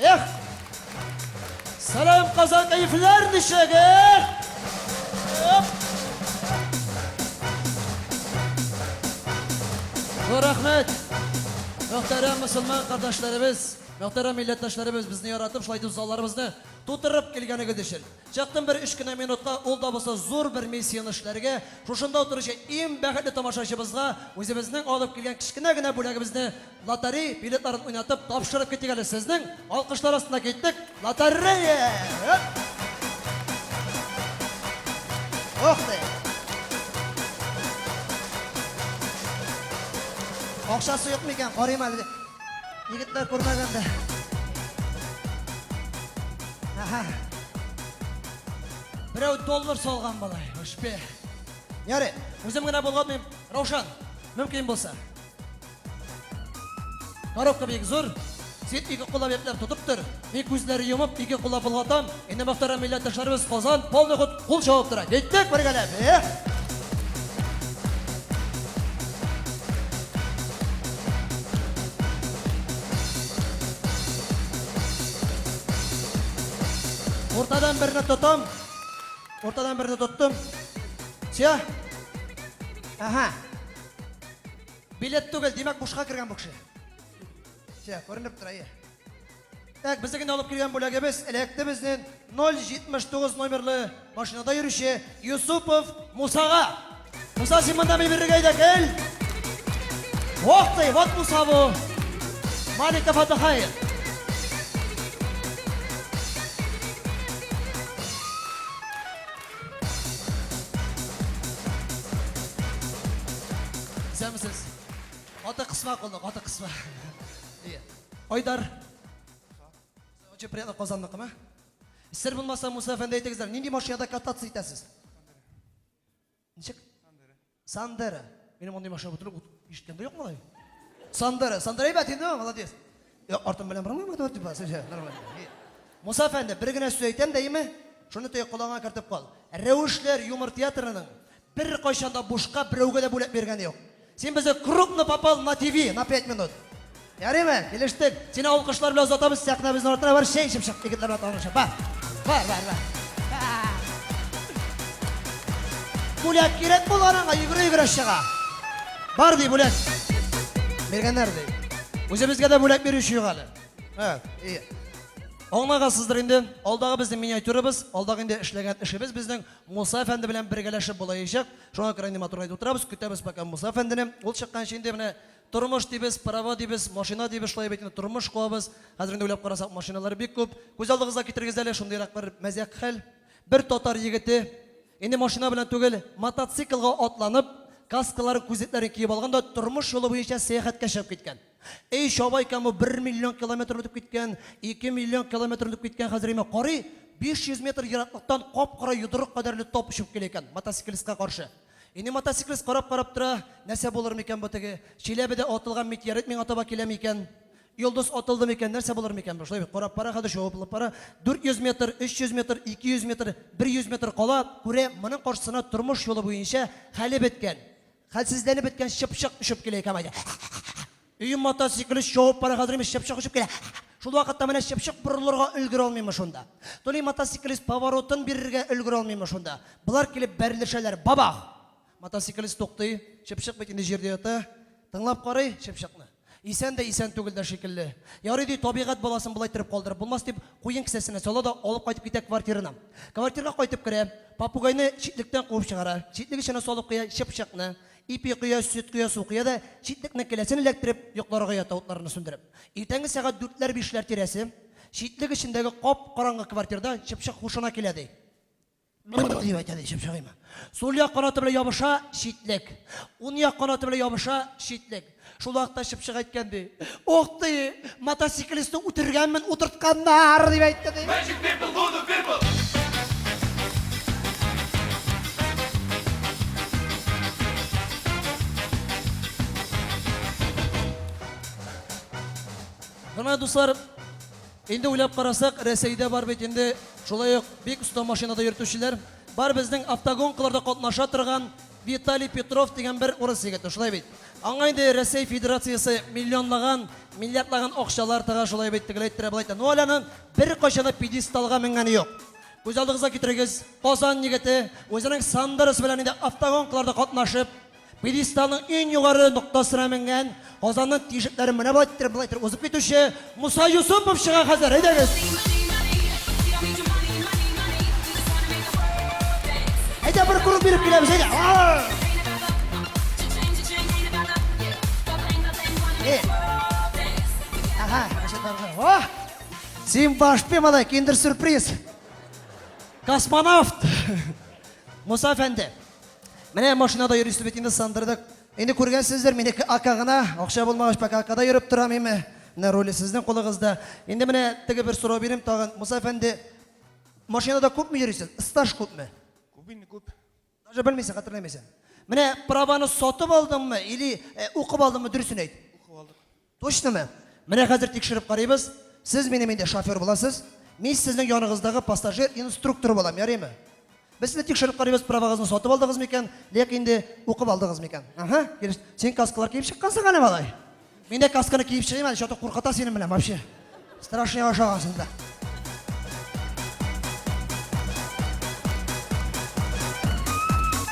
Эх! Salam Qozon kayflar nishaga! Rahmet. Muhterem Müslüman kardeşlerimiz, muhterem millettaşlarımız bizni yaratıp şulaydı uzallarımızı tuturup kelgeniga dişil. Çaktım bir 3 minutqa ol da bolsa zor bir missiyani ishlarga, şoşunda oturuşu en baxtli tomoshabimizga o'zimizning olib kelgan kichkinagina bo'lagimizni lotereya biletlarini o'ynatib topshirib ketdik. Sizning olqishlar ostida ketdik. Lotereya! O'xdi. Oqshasi yo'qmi ekan? Qarayman hali. Yigitlar ko'rmaganda. Aha. Birov dollar solgan bo'lay. Xo'shbe. Yari, o'zimgina bo'lganmen, Ravshan, mumkin bo'lsa. Qarobqa bek zo'r. Sen ikki qo'llab yeplab tutib tur. Men ko'zlari yumib ikki qo'llab bulg'atam. Endi muhtaram millatdoshlarimiz Qozon polni qo'l chavab turadi. Ketdik birgalab. Ortadan birini tutam. Ortadan birini tuttum. Siyah. Aha. Bilet tugul, demak boshqa kirgan bu kishi. Siyah, ko'rinib turadi. Tak, bizga olib kirgan bo'lagimiz elektra bizning 079 nomerli mashinada yurishi Yusupov Musaga. Musa sen bundan birga kel. Vaqti, vaqt Musa bu. Malika Fatahayr. Sen misiniz? Ota kısma qildik, ota kısma. İyi. Oydar. Önce priятно qozondik mi? Sir bo'lmasa Musa efendi aytingizlar, nindi mashinada kattatsiz aytasiz? Nechik? Sandera. Mening bunday mashina o'tirib eshitganda yo'qmi? Sandera, Sandera ayting, молодец. Yo'q, ortim bilan bormayman, o'tib bas, normal. Musa efendi, birgina so'z aytam deymi? Shuni to'y qulog'iga kiritib qol. Ravishlar yumor teatrining bir qo'shanda boshqa birovga da bo'lib bergani yo'q. Sen bize krupni popal na TV na 5 minut. Yaraymi? Kelishdik. Seni olqishlar bilan uzatamiz. Saqna bizning ortida bir şey shimshaq yigitlar bilan tanishib. Var. Bo'lak kerak bo'lganiga yugura aşağı. Bar dey bo'lak. Berganlar dey. O'zimizga da bo'lak berish yo'q hali. Ha, iyi. Anlagasızdır indi. Aldağı bizim minyatürümüz, aldağı indi işleyen işimiz bizden Musa Efendi bilen birgeleşip bulayacak. Şu an kadar indi maturaydı oturabız, kütemiz bakalım Musa Efendi'nin. Ol çıkan şimdi bine turmuş dibiz, prava dibiz, maşina dibiz, şulay betini turmuş koyabız. Hazır indi uylap karasak maşinaları bir küp. Güzelliğinizde getirgizlerle şundayrak bir mezyak hal. Bir totar yigiti. Indi maşina bilen tügel mototsiklga atlanıp, kaskıların, kuzetlerin kiyip alganda turmuş yolu boyunca seyahatga çıkıp gitken. Ey şobaykan bu 1 milyon kilometre ötüp gitken, 2 milyon kilometre ötüp gitken hazırıyım. Qori 500 metr yiraklıktan qop-qora yuduruk kadarlı top uçup gelirken motosiklistka karşı. Endi motosiklis qarab tura, nese bulur miken bu tegi? Çilebe'de atılgan meteorit men ataba kelem iken, yıldız atıldı miken, nerse bulur miken? Şöyle bir qarab para hadi şov bulup para 400 metr, 300 metr, 200 metr, 100 metr qala kure bunun karşısına turmuş yolu boyunca hali bitken. Halsizlenip bitken şıpşık düşüp gelirken ayda. Üyüm motosiklis şov para hazırmış şıpşık düşüp gelir. Şu vakitte mene şıpşık burulurga ülgür olmaymış şunda. Toli motosiklis pavarotun birge ülgür olmaymış şunda. Bular kelip berilişeler baba. Motosiklis toqtay, şıpşık bitinde jerde yata. Tınlap qaray şıpşıkны. İsen de isen tugulda şekilli. Yarıdi tabiat balasın bulay tirip kaldırıp bulmaz deyip koyun kisesine sola da alıp qaytıp gitek kvartirina. Kvartirga qaytıp kire, papugayны çitlikten quvub çıqara. Çitlik içine solup qıya şıpşıkны. İpi qıya, süt qıya, su qıya da çitlikni kelesini lektirip yoqlarga yata otlarını sündürüp. Ertangi saat 4'ler 5'ler tiresi, çitlik içindeki qop qaranğı kvartirda şıpşık huşuna keledi. Deyip aytadi şıpşıqıyma. Sol yaq qanatı bilan yabışa çitlik. Un yaq qanatı bilan yabışa çitlik. Şul vaqtda şıpşık aytgandi. Oqti, motosiklisni o'tirganman, o'tirtqanlar deb aytdi. Magic people, voodoo people. Hürmetli dostlar, endi o'ylab qarasak, Rossiyada bar bet endi şolay bek usta mashinada yurtuvchilar bar bizning avtogonkalarda qatnasha turgan Vitaliy Petrov degan bir o'ris yigit, shulay bit. Аңайды Ресей Федерациясы миллионлаган, миллиардлаган акчалар тага шулай беттигел әйттерә булайта. Ну аланы бер качаны пьедесталга менгәне юк. Күз алдыгызга китерегез. Казан егете үзенең сандарысы белән инде автогонкаларда катнашып, пьедесталның иң югары ноктасына менгән, Казанның тишекләрен менә булайтыр узып китүче Муса Юсупов чыга хәзер. Әйдәгез. Әйдә бер курып биреп киләбез, әйдә. Ага, о! Симпашпи малай, киндер-сюрприз. Космонавт. Муса әфәнде. Менә машинада йөрисез бит инде сандырдык. Инде күргәнсездер, минеке ака гына, акча булмагач пока акада йөреп торам име. Менә роле сезнең кулыгызда. Инде менә теге бер сорау бирим тагын. Муса әфәнде, машинада күпме йөрисез? Стаж күпме? Күп. Даже белмисең, хәтерләмисең. Менә праваны сатып алдыңмы или укып алдыңмы, дөресен әйт. Укып алдык. Точнымы? Менә хәзер тикшереп карыйбыз. Сез минем инде шофер буласыз. Мин сезнең яныгыздагы пассажир инструктор булам, ярыймы? Без сезне тикшереп карыйбыз, правагызны сатып алдыгызмы икән, ләкин инде укып алдыгызмы икән? Ага, килеш. Син каскалар киеп чыккансың аны балай. Мин дә касканы киеп чыгыйм әле, шата куркыта синең белән вообще. Страшный ашагансың да.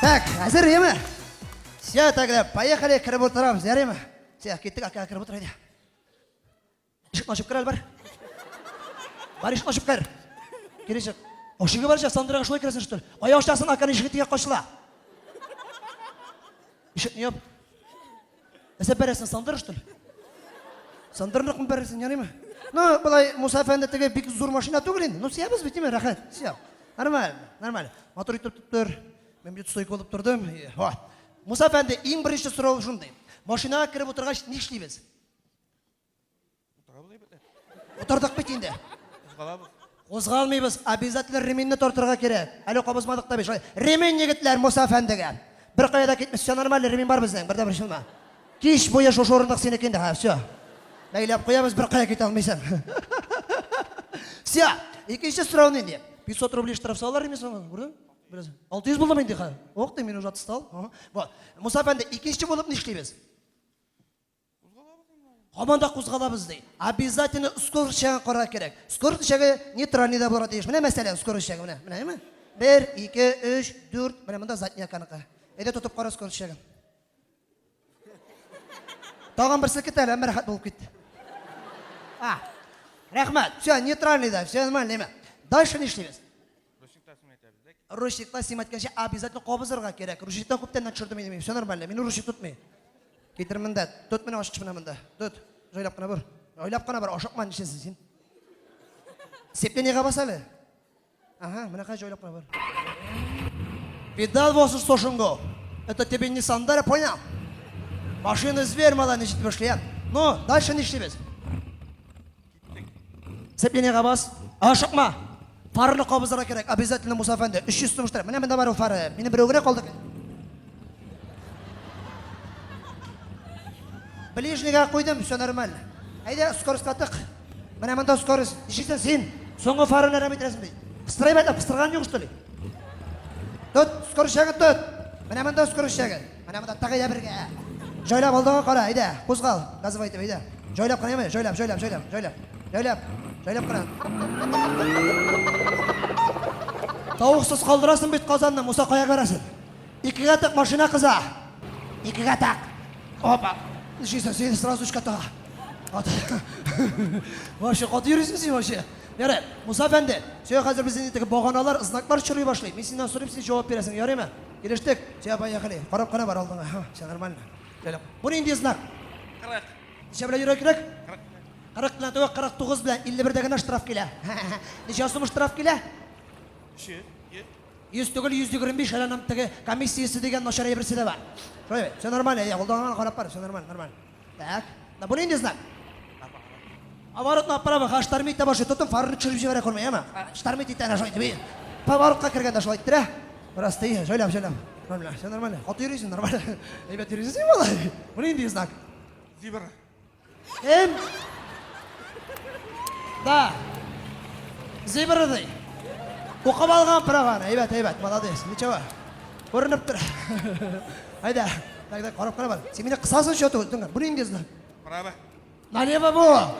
Так, хәзер яме. Все, тогда поехали, киреп утырабыз, ярыймы? Все, киттек, ака киреп утыр иде. Ишек ачып кер, бар. Бар ишек ачып кер. Кирешек. Ошыгы барча сандырага шулай кересен что ли? Аяк ачасың, аканы ишеге тигә качыла. Ишек не яп. Эсеп бересен сандыр что ли? Сандырны кым бересен, ярыймы? Ну, былай Муса әфәнде теге бик зур машина түгел инде. Ну, сиябыз бит, име, рәхәт. Сияб. Нормально. Мотор итеп тур. Мен бит стойка булып тордым. Муса әфәнде, иң беренче сорау шундый. Машинага кирип утыргач ни эшлибез? Утырдык бит инде. Кузгалмыйбыз, обязательно ременьне тартырга кирәк. Әле кабызмадык та бит. Ремень егетләр Муса әфәндегә. Бер кая да китмәс, все нормально, ремень бар безнең, бердә бер шулма. Кич буе шушы урындык синеке инде, все. Бәйләп куябыз, бер кая китә алмыйсың. Все, икенче сорау инде. 500 рублей штраф салалар име соң, күрдең? Biraz 600 булдым инде ха. Ок, мен уже отстал. Вот. Муса әфәнде, икенче булып ни эшлибез? Команда кузгалабыз ди. Обязательно скорость чагын карар керек. Скорость чагы нейтральный да булырга тиеш. Менә мәсәлән, скорость чагы менә. Менәме? 1, 2, 3, 4. Менә монда задняя каныка. Әйдә тотып кара скорость чагын. Тагын бер сәкәт әле, мәр рәхәт булып китте. Рәхмәт. Все, нейтральный да, все нормально. Дальше ни эшлибез? Ручник тасим әйткәнчә обязательно кабызырга кирәк. Ручниктан күптән төшердем инде. Все нормально. Мин ручник тутмый. Китер монда. Тот менә ашык менә монда. Тот. Җайлап кына бер. Җайлап кына бер ашыкма нишесен син. Септениягә бас әле. Ага, менә кай җайлап кына бер. Педал восуш сошунго. Это тебе не Сандара, понял? Машина зверь мала ничек башлый. Ну, дальше ни эшлибез? Септениягә бас. Ашыкма. Фарны кабызырга кирәк. Обязательно Муса әфәнде. 300 сум штраф. Менә монда бар фары. Мине берәүгә калдык. Ближнего куйдым, все нормально. Әйдә, скорость каттык. Менә монда скорость. Ишетсәң син, соңгы фараны рәмит итәсең бит. Кыстырайбы, кыстырган юк что ли? Тот, скорость чагы тот. Менә монда скорость чагы. Менә монда тагы бергә. Җайлап алдыга кара, әйдә, кузгал. Газовый итеп, әйдә. Җайлап кына, җайлап. Җайлап кына. Тавыксыз калдырасың бит Казанны, Муса кая барасың? Икегә так машина кыза. Икегә так. Опа. Нишесен сен сразу шката. Вообще кат йөрисең син вообще. Ярый, Муса әфәнде, сен хәзер безнең теге баганалар, знаклар чырый башлый. Мин синнән сорыйм, син җавап бирәсең, ярыймы? Килештек. Сен поехали. Карап кына бар алдыңа. Все нормально. Җайлап. Бу нинди знак? 40. Ничә белән йөрәк кирәк? 40 белән түгел, 49 белән 51 генә штраф килә. Ничә сум штраф килә? 100 түгел 125 әле теге комиссиясы дигән начар берсе дә бар. Шулай, все нормально, я алдыңа карап бар, все нормально. Так, да бу нинди знак? Поворот направо, штормит табашы, тотын фарны чырып җибәрә күрмәйме? Штормит итә шулай дип. Поворотка кергәндә шулай иттер. Раз ты, җайлап. Нормально, все нормально. Хат йөрисең, нормально. Әйбәт йөрисең малай. Бу нинди знак? Зибра. Да. Зибра ди. Укып алган праваны, әйбәт, молодец. Ничего. Күренеп тор. Айда, Так, қарап қара бар. Сен мені қысасың шоты өттің. Бұл енді знак. Право. Налево бұл.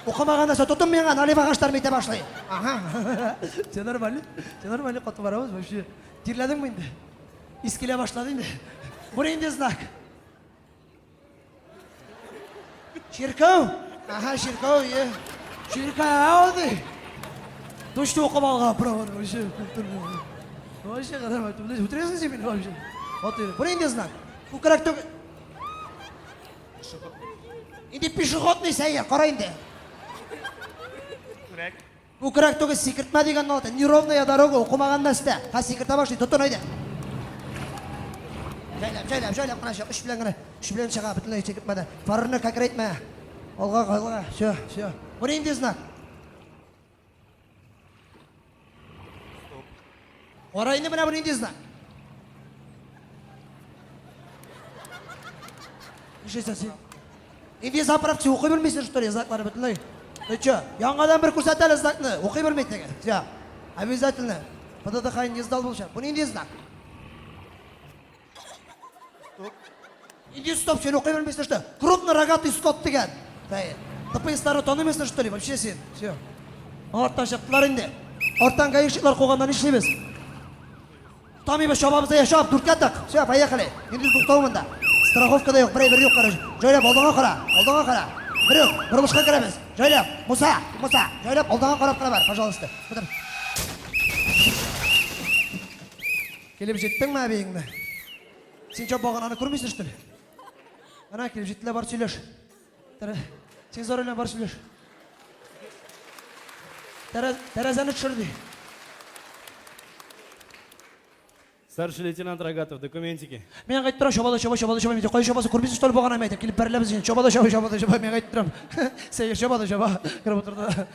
Оқымағанда со тұтым менға налево ағаштар мете башлай. Ага. Все нормально. Все нормально. Қоты барамыз. Вообще. Терләдің мен де. Искеле башлады енді. Бұл енді знак. Шеркау. Ага, шеркау. Шеркау де. Точно оқымалға право. Вообще. Вообще қарама. Өтіресің сен мені вообще. Бұл енді знак. Бұл крак төк. Енді пешеходный сәйер, қара енді. Күрек. Бұл крак төгі секіртма деген налды. Неровная дорога оқымағанда істі. Қа секірта башлай, тұттын ойды. Жайлап, қана шық. Үш білен шыға, бүтінлей секіртмады. Фарыны кәкірейтме. Олға. Все. Бұл енді знак. Орайны мына бұл енді знак. Енді заправцы оқи білмейсің, что ли, знаклары бүтінлей? Ты че, яңадан бір көрсетәлі знакны, оқи білмейді деген. Все, обязательно. ПДД қайын не сдал бұл шар. Бұл енді знак. Енді стоп, сен оқи білмейсің, что? Крупный рогатый скот деген. ТПС-тары танымайсың, что ли, вообще сен. Все. Ортан шықтылар енді. Ортан гаишиклар қоғандан ішлемес. Тамиба шабабызда яшап, дүркеттік. Все, поехали. Енді бұқтауымында. Страховкада yok, бір yok қараш. Жайлап, алдыңа қара. Бір yok, бұрылышқа кіреміз. Жайлап, Мұса, жайлап, алдыңа қарап қара бар, пожалуйста. Келіп жеттің ма әбейіңді? Сен жап болған аны көрмейсің, что ли? Ана, келіп жеттілі бар сөйлеш. Сен зор өлен бар сөйлеш. Тәрәзәні түшірді. Старший лейтенант Рогатов, документики. Мен қайтып тұрам, шобада, мен қой шобасы көрмейсің, что ли, болған әмейді. Келіп бәрілі біз шобада, мен қайтып тұрам. Сәйер, шобада, кіріп отырды.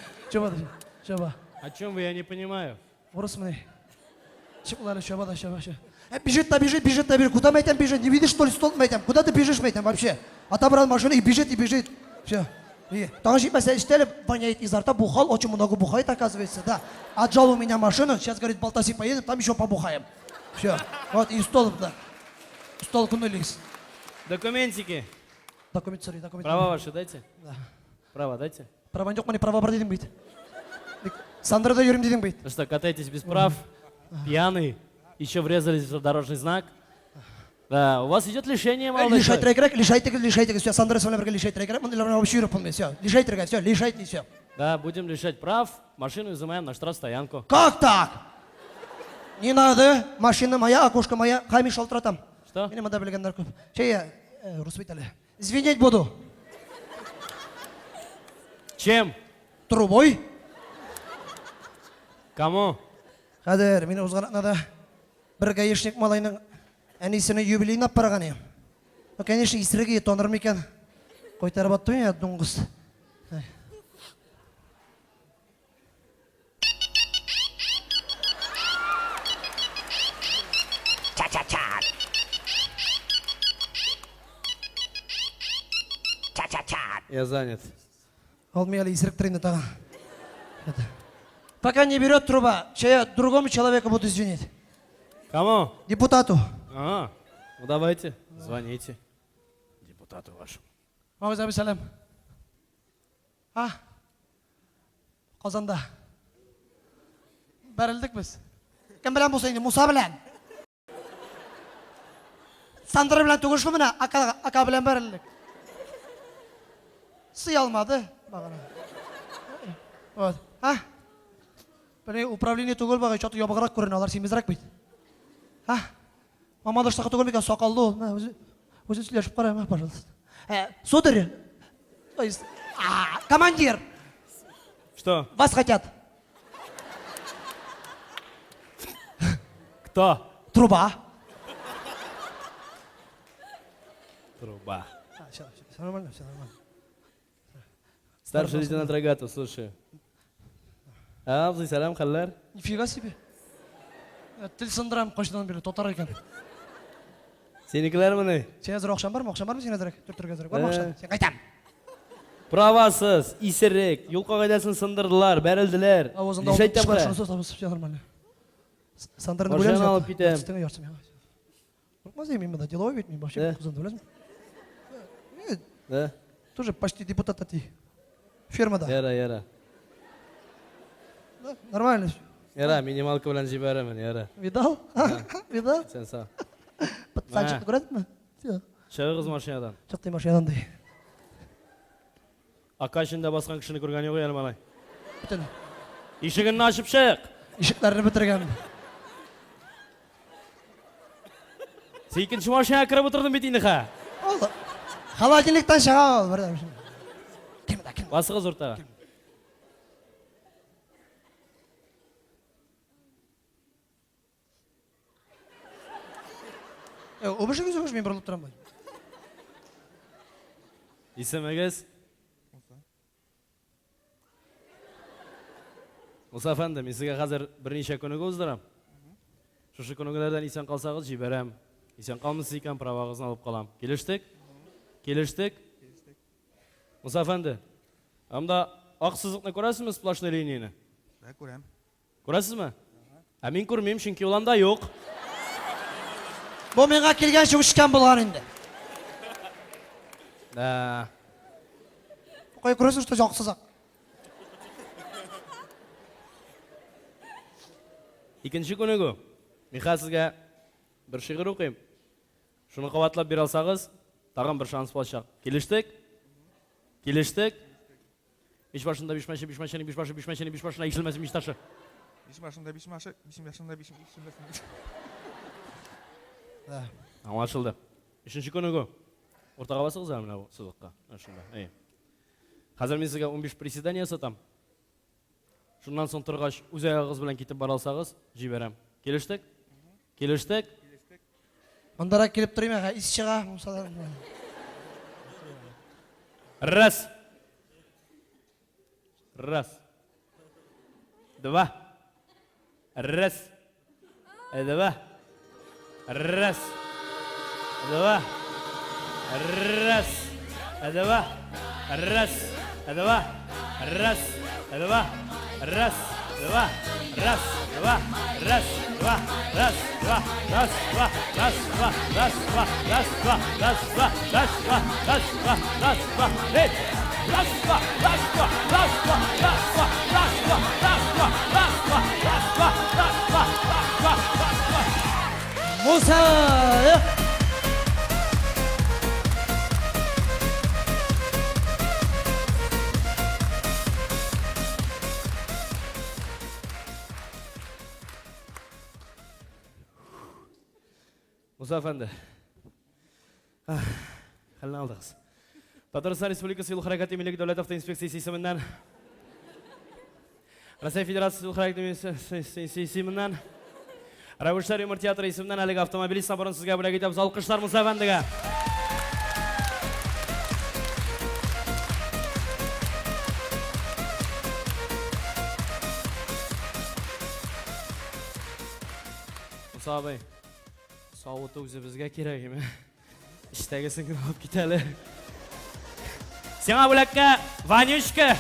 Шоба. О чем вы, я не понимаю. Орыс міне. Шобада. Бежит, куда мы бежит? Не видишь, что ли, стол мы Куда ты бежишь, мы вообще? Отобрал машину и бежит. Все. Там же мәселе воняет изо рта, бухал, очень много бухает, оказывается, да. Отжал у меня машину, сейчас, говорит, Балтаси поедем, там еще побухаем. Все. Вот, и стол, да. Стол кунулись. Документики. Документ. Права ваши дайте. Да. Права дайте. Права жоқ, мне права бар дедің бейт. Сандрада юрим дедің бейт. Вы что, катаетесь без прав? Пьяный? Еще врезались в дорожный знак? Да, у вас идет лишение, молодой человек. Лишайте, все, Сандра с вами лишайте, вообще юрим, все, лишайте, все. Да, будем лишать прав, машину изымаем на штрафстоянку. Как так? Не надо, машина моя, окошко моя, хай мешал тратам. Что? Меня надо были гандерку. Че я, Русвитали? Звенеть буду. Чем? Трубой. Кому? Хадер, меня узган надо. Бір гаишник малайның әнесінің юбилейін аппараған ем. Конечно, исірігі тоныр мекен. Қойтарып аттым я, дуңғыз. Я занят. Ол мейлі исірік тренді таған. Пока не берет труба, я другому человеку буду звенеть. Кому? Депутату. Ну давайте, звоните депутату вашему. Мағыз әбі сәлем. Қазанда. Бәрілдік біз. Кім білән болса енді, Мұса білән. Сандыры білән түгішкі міні, ака білән бәрілдік. Сый алмады. Вот. Бәне управление түгіл бағай, чаты ябығырақ көрін, алар семізірек бейді. Мамадыр штақы түгіл бекен, соқалды ол. Өзі сөйлешіп қарайма, пожалуйста. Сударь, то есть, командир. Что? Вас хотят. Кто? Труба. Труба. Все нормально. Старший лейтенант Рогатов, слушаю. Абзый, салам, халлар. Нифига себе. Тіл сындырам, қойшыдан бері тотар екен. Сенікілер мұны? Сен әзір оқшан бар ма? Оқшан бар ма сен әзірек? Түртірік әзірек бар ма оқшан? Сен қайтам. Правасыз, исерек, юлқа қайдасын сындырдылар, бәрілділер. Лишайттен қара. Все нормально. Сандырын Машина бөлем алып кетем. Мазай мен мында деловой бит, мен вообще қызынды білесің. Да? Тоже почти депутат ати. Фермада. Яра. Да, нормально все. Яра, минималка белән җибәрәмен, яра. Видал? Видал? Сен сау. Подсанчик көрәдеңме? Все. Чыгыгыз машинадан. Чыкты машинадан ди. Ака эчендә баскан кешене күргән юк әле малай. Бүтін. Ишегенне ачып чык. Ишекләрне бітірген. Сен икенче машинага кереп утырдың бит инде ха. Олды. Холодильниктан шыға ал. Бірден. Келмеді, келмеді. Басыгыз уртага. Обышыңыз мен бұрылып тұрам бай. Исемегез? Муса әфәнде, мен сезгә хәзер берничә күнегә уздырам. Шушы күнегеләрдән исән калсагыз җибәрәм. Исән калмыйсыз икән правагызны алып калам. Килештек? Килештек? Муса әфәнде, анда ак сызыкны күрәсезме, сплошной линияны? Да, күрәм. Күрәсезме? Ә мин күрмим, чөнки ул анда юк. Бұл менға келген шоу ішкен болған енді. Да. Қой көресіз, что жақсызақ. Икенче күнегү. Мин сезгә бер шигырь укыйм. Шуны кабатлап бирә алсагыз, тагын бер шанс булачак. Килештек? Килештек? Биш башында биш машина, биш машина, биш башы, биш машина, биш башына ишелмәсен биш ташы. Биш машында биш машы, биш машында биш машында. Да. Аңлашылды. Өченче күнегү. Ортага басыгыз әле менә бу сызыкка. Шунда. Хәзер мин сезгә 15 приседание сатам. Шуннан соң торгач, үз аягыгыз белән китеп бара алсагыз, җибәрәм. Килештек? Килештек? Ондара келіп тұрайым, ис шыға. Раз. Раз. Два. Раз. Два. Раз. Два. Раз. Два. Раз. Два. Раз. Два. Раз. Два. Раз. Два. Раз. Два. Раз. Два. Раз. Два. Раз. Два. Раз. Два. Раз. Два. Раз. Два. Раз. Два. Раз. Два. Раз. Два. Раз. Раз. Два. Раз. Два. Раз. Два. Раз. Два. Раз. Два. Раз. Два. Раз. Два. Раз. Два. Раз. Два. Раз. Два. Раз. Два. Musa! Musa Efendi. Хәлне алдыгыз. Татарстан Республикасы Юл хәрәкәте милек дәүләт автоинспекциясе исеменнән, Россия Федерациясы Юл хәрәкәте исеменнән, Рәвешләр юмор театры исеменнән әлеге автомобилист сабырын сезгә бүләк итәбез. Алкышлар Муса Әфәндегә. Муса абый, сауыты үзебезгә кирәк име? Иштәгесен генә алып кит әле. Сиңа бүләккә Ванюшка.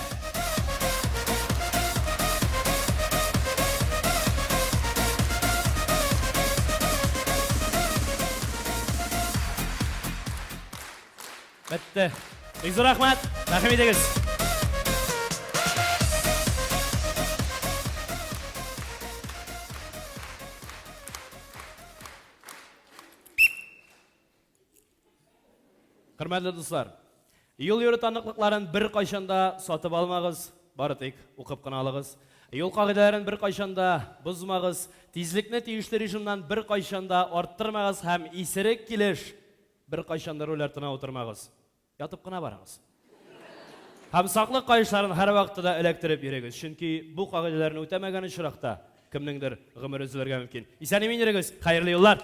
Бетте. Бик зур рәхмәт. Рәхим итегез. Хөрмәтле дуслар, юл йөрү таныклыкларын бер кайчанда сатып алмагыз, бары тик укып кына алыгыз. Юл кагыйдәләрен бер кайчанда бозмагыз, тизлекне тиешле режимнан бер кайчанда арттырмагыз һәм исерек килеш бер кайчанда роль артына утырмагыз. Ятып кына барыгыз. Һәм саклык кайышларын һәр вакытта эләктереп йөрегез, чөнки бу кагыйдәләрне үтәмәгән очракта кемнеңдер гомере өзелергә мөмкин. Исән-имин йөрегез, хәерле юллар.